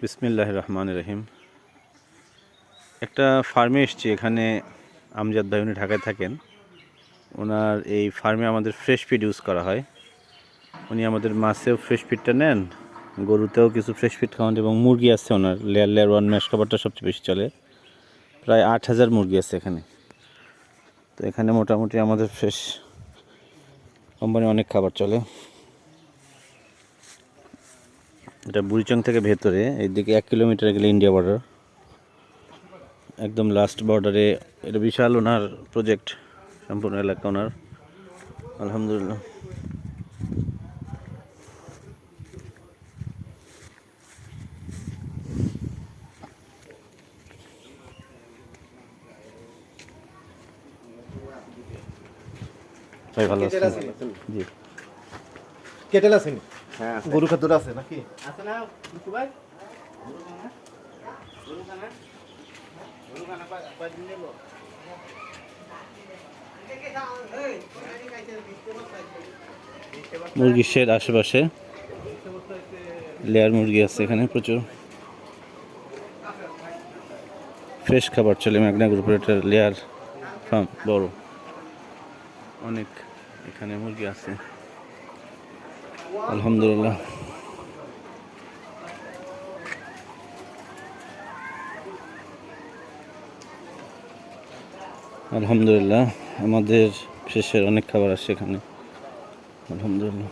বিসমিল্লাহির রহমানির রহিম। একটা ফার্মে এসেছি। এখানে আমজাদ ভাই, উনি ঢাকায় থাকেন। ওনার এই ফার্মে আমাদের ফ্রেশ ফিড ইউজ করা হয়। উনি আমাদের মাছেও ফ্রেশ ফিডটা নেন, গরুতেও কিছু ফ্রেশ ফিড খাওয়ান, এবং মুরগি আছে ওনার। লেয়ার ওয়ান ম্যাশ খাবারটা সবচেয়ে বেশি চলে। প্রায় 8,000 মুরগি আছে এখানে। তো এখানে মোটামুটি আমাদের ফ্রেশ কোম্পানি অনেক খাবার চলে। এটা বুড়িচং থেকে ভেতরে, এইদিকে 1 কিলোমিটার গেলে ইন্ডিয়া বর্ডার, একদম লাস্ট বর্ডারে। এটা বিশাল ওনার প্রজেক্ট, সম্পূর্ণ এলাকা ওনার। আলহামদুলিল্লাহ। ভাই ভালো আছেন? জি। কেটেল আছে নি? হ্যাঁ গরু খাদ্যটা আছে নাকি? আছে না বুকু ভাই? গরু খানা? গরু খানা? গরু খানা কয়দিন নেব? মুরগির শেড আশেপাশে, লেয়ার মুরগি আছে এখানে প্রচুর। ফ্রেশ খাবার চলে। ম্যাগনা গ্রুপের একটা লেয়ার ফার্ম, বড় অনেক। এখানে মুরগি আছে আলহামদুলিল্লাহ। আলহামদুলিল্লাহ, আমাদের ফ্রেশের অনেক খাবার আসে এখানে আলহামদুলিল্লাহ।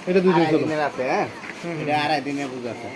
এটা দুই দিন দিনের আছে, হ্যাঁ? এটা 2.5 দিনের বুঝ আছে।